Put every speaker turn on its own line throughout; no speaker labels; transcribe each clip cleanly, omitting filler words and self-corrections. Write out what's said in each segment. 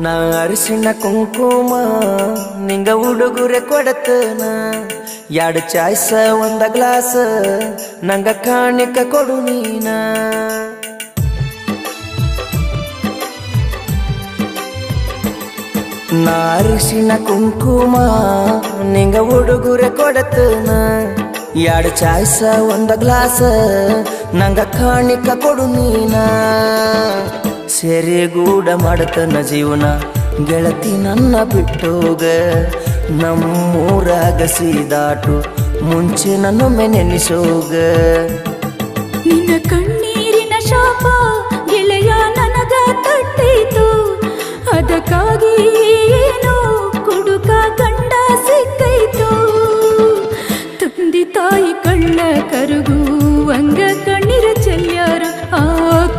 ನಾ ಅರಿಶಿನ ಕುಂಕುಮ ನಿಂಗ ಉಡುಗೊರೆ ಕೊಡತನ ಎರಡು ಚಾಯ್ಸ ಒಂದ ಗ್ಲಾಸ್ ನಂಗ ಕಾಣಿಕ ಕೊಡು ನೀನ ನಾ ಅರಿಶಿನ ಕುಂಕುಮ ನಿಂಗ ಉಡುಗೊರೆ ಕೊಡತನ ಎರಡು ಚಾಯ್ಸ ಒಂದ ಗ್ಲಾಸ್ ನಂಗ ಕಾಣಿಕ ಕೊಡು ನೀನ ಸೆರೆಗೂಡ ಮಾಡತನ ಜೀವನ ಗೆಳತಿ ನನ್ನ ಬಿಟ್ಟೋಗ ನಮ್ಮೂರಾಗ ಸೀದಾಟು ಮುಂಚೆ ನನ್ನೊಮ್ಮೆ ನೆನೆಸೋಗ
ನಿನ್ನ ಕಣ್ಣೀರಿನ ಶಾಪ ಗೆಳೆಯ ನನಗ ತಟ್ಟಿತು ಅದಕ್ಕಾಗಿ ಏನೋ ಕುಡುಕ ಗಂಡ ಸಿಕ್ಕೈತು ತಂದೆ ತಾಯಿ ಕಳ್ಳ ಕರಗುವಂಗ ಕಣ್ಣೀರ ಚೆಲ್ಯಾರ ಆ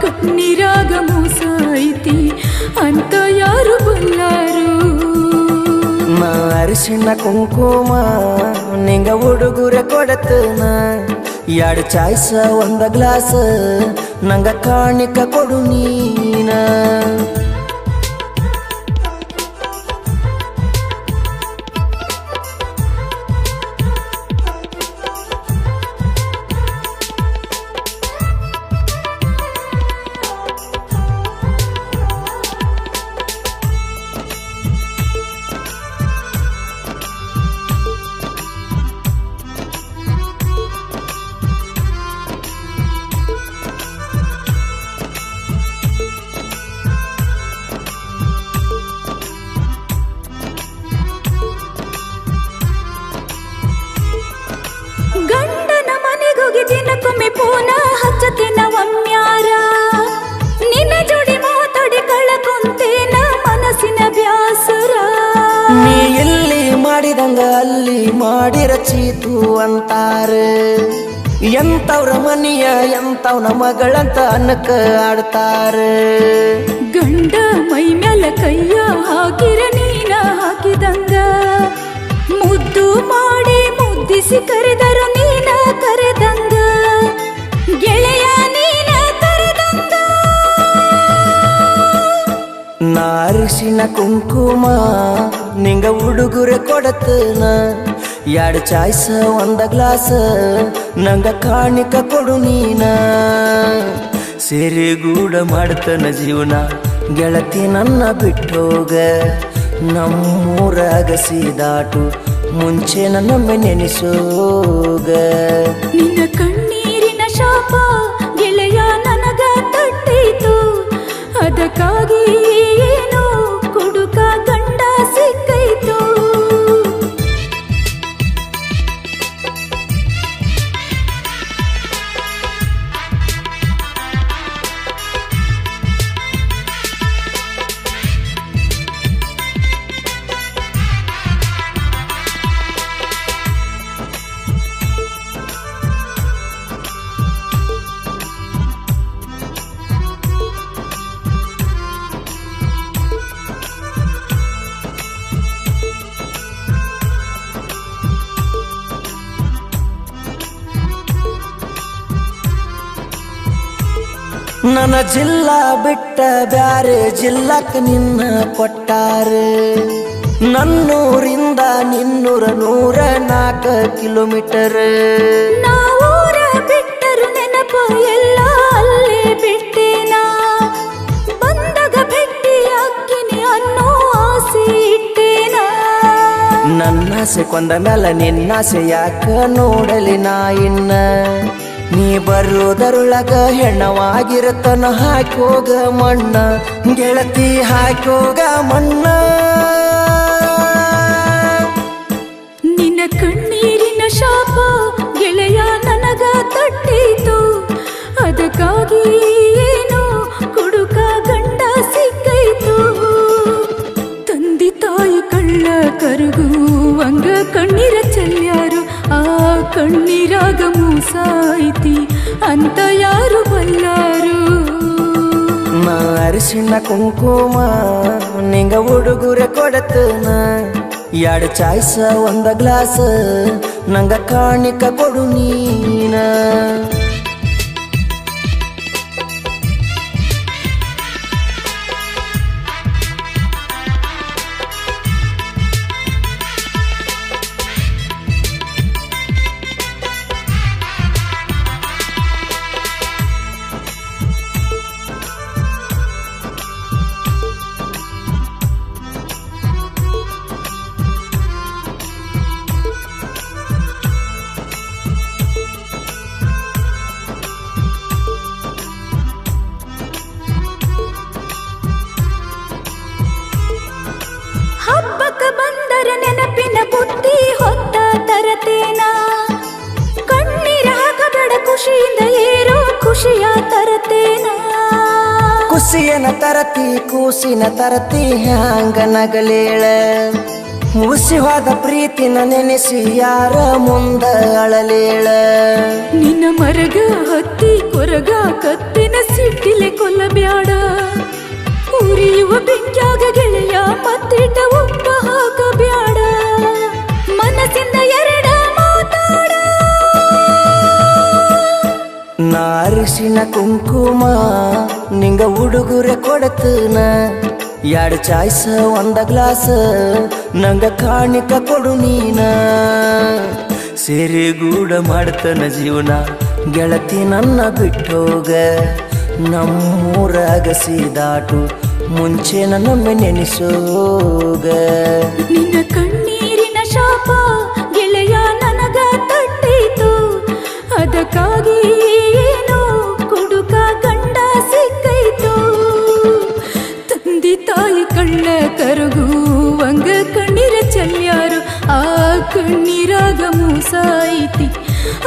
ಕಣ್ಣೀರಾಗ ಮೋಸ ಐತಿ ಅಂತ ಯಾರು ಬಲ್ಲಾರು
ನಾ ಅರಿಶಿನ ಕುಂಕುಮ ನಿಂಗ ಉಡುಗೊರೆ ಕೊಡತನ ಎರಡು ಚಾಯ್ಸ ಒಂದ ಗ್ಲಾಸ್ ನಂಗ ಕಾಣಿಕ ಕೊಡು ನೀನ
ಗಂಡನ ಮನೆಗೋಗಿ ದಿನಕ್ಕೊಮ್ಮೆ ಪೂನ ಹಚ್ಚತೇನ ಒಮ್ಮ್ಯಾರ ನಿನ್ನ ಜೋಡಿ ಮಾತಾಡಿ ಕಳಕೊಂತೇನ ಮನಸ್ಸಿನ ಬ್ಯಾಸರ
ನೀ ಎಲ್ಲಿ ಮಾಡಿದಂಗ ಅಲ್ಲಿ ಮಾಡಿ ರಚೀತು ಅಂತಾರೆ ಎಂತವ್ರ ಮನಿಯ ಎಂತವ್ನ ಮಗಳಂತ ಅನ್ನಕ ಆಡ್ತಾರೆ
ಗಂಡ ಮೈ ಮ್ಯಾಲ ಕೈಯ ಹಾಕಿರ ನೀನ ಹಾಕಿದಂಗ ಮುದ್ದು ಮಾಡಿ ಮುದ್ದಿಸಿ ಕರೆದರು ನೀನ ಕರೆದಂಗ ಗೆಳೆಯ ನೀನ ಕರೆದಂಗ
ನಾ ಅರಿಶಿನ ಕುಂಕುಮ ನಿಂಗ ಉಡುಗೊರೆ ಕೊಡತನ ಎರಡು ಚಾಯ್ಸ ಒಂದ ಗ್ಲಾಸ್ ನಂಗ ಕಾಣಿಕ ಕೊಡು ನೀನ ಸೆರೆಗೂಡ ಮಾಡ್ತನ ಜೀವನ ಗೆಳತಿ ನನ್ನ ಬಿಟ್ಟೋಗ ನಮ್ಮೂರಾಗ ಸೀದಾಟು ಮುಂಚೆ ನನ್ನೊಮ್ಮೆ ನೆನೆಸೋಗ
ನಿನ್ನ ಕಣ್ಣೀರಿನ ಶಾಪ ಗೆಳೆಯ ನನಗ ತಟ್ಟಿತು ಅದಕ್ಕಾಗಿ ಏನೋ ಕುಡುಕ ಗಂಡ ಸಿಕ್ಕೈತು
ನನ್ನ ಜಿಲ್ಲಾ ಬಿಟ್ಟ ಬ್ಯಾರೆ ಜಿಲ್ಲಕ್ ನಿನ್ನ ಕೊಟ್ಟಾರೆ ನನ್ನೂರಿಂದ ನಿನ್ನೂರ 104 ಕಿಲೋಮೀಟರ್
ನಾವೂರ ಬಿಟ್ಟರು ನೆನಪ ಎಲ್ಲ ಅಲ್ಲೇ ಬಿಟ್ಟೇನಾ ಬಂದಾಗ ಭೇಟಿ ಅಕ್ಕಿನಿ ಅನ್ನೋ ಆಸೆ ಇಟ್ಟೇನಾ
ನನ್ನಾಸೆ ಕೊಂದ ಮ್ಯಾಲ ನಿನ್ನಾಸೆ ಯಾಕ ನೋಡಲಿ ನಾ ಇನ್ನ ನೀ ಬರೋದರೊಳಗ ಹೆಣ್ಣವಾಗಿರತನ ಹಾಕೋಗ ಮಣ್ಣ ಗೆಳತಿ ಹಾಕೋಗ ಮಣ್ಣ
ನಿನ್ನ ಕಣ್ಣೀರಿನ ಶಾಪ ಗೆಳೆಯ ನನಗ ತಟ್ಟಿತು ಅದಕ್ಕಾಗಿ ಏನೋ ಕುಡುಕ ಗಂಡ ಸಿಕ್ಕೈತು ತಂದೆ ತಾಯಿ ಕಳ್ಳ ಕರಗುವಂಗ ಕಣ್ಣೀರ ಚೆಲ್ಯಾರು ಆ ಕಣ್ಣೀರಾಗ ಮೋಸ ಐತಿ ಅಂತ ಯಾರು ಬಲ್ಲಾರು
ನಾ ಅರಿಶಿನ ಕುಂಕುಮ ನಿಂಗ ಉಡುಗೊರೆ ಕೊಡತನ ಎರಡು ಚಾಯ್ಸ ಒಂದ ಗ್ಲಾಸ್ ನಂಗ ಕಾಣಿಕ ಕೊಡು ನೀನ ಹುಸಿಯನ ತರತಿ ಕೂಸಿನ ತರತಿ ಹ್ಯಾಂಗ ನಗಲೇಳ ಹುಸಿ ಹೋದ ಪ್ರೀತಿನ ನೆನೆಸಿ ಯಾರ ಮುಂದ ಅಳಲೇಳ
ನಿನ್ನ ಮರಗ ಹತ್ತಿ ಕೊರಗ ಕತ್ತಿನ ಸಿಟ್ಟಿಲೆ ಕೊಲ್ಲಬ್ಯಾಡ ಉರಿಯುವ ಬೆಂಕ್ಯಾಗ ಗೆಳೆಯ ಮತ್ತಿಟ್ಟ ಉಪ್ಪ ಹಾಕಬ್ಯಾಡ ಮನಸ್ಸಿಂದ ಎರಡ ಮಾತಾಡ
ನಾ ಅರಿಶಿನ ಕುಂಕುಮ ನಿಂಗ ಉಡುಗೊರೆ ಕೊಡತನ ಎರಡು ಚಾಯ್ಸ ಒಂದ ಗ್ಲಾಸ್ ನಂಗ ಕಾಣಿಕ ಕೊಡು ನೀನ ಸೇರಿಗೂಡ ಮಾಡ್ತನ ಜೀವನ ಗೆಳತಿ ನನ್ನ ಬಿಟ್ಟೋಗ ನಮ್ಮೂರಾಗ ಸೀದಾಟು ಮುಂಚೆ ನನ್ನೊಮ್ಮೆ ನೆನೆಸೋಗ
ನಿನ್ನ ಕಣ್ಣೀರಿನ ಶಾಪ ಗೆಳೆಯ ನನಗ ತಟ್ಟಿತು ಅದಕ್ಕಾಗಿ ಏನೋ ಕುಡುಕ ಗಂಡ ಸಿಕ್ಕೈತು ತಂದೆ ತಾಯಿ ಕಳ್ಳ ಕರಗುವಂಗ ಕಣ್ಣೀರ ಚೆಲ್ಯಾರು ಆ ಕಣ್ಣೀರಾಗ ಮೂಸ ಐತಿ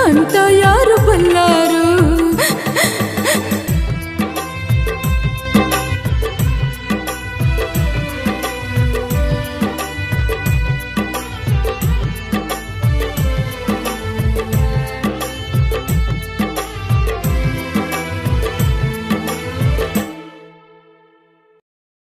ಅಂತ ಯಾರು ಬಲ್ಲಾರು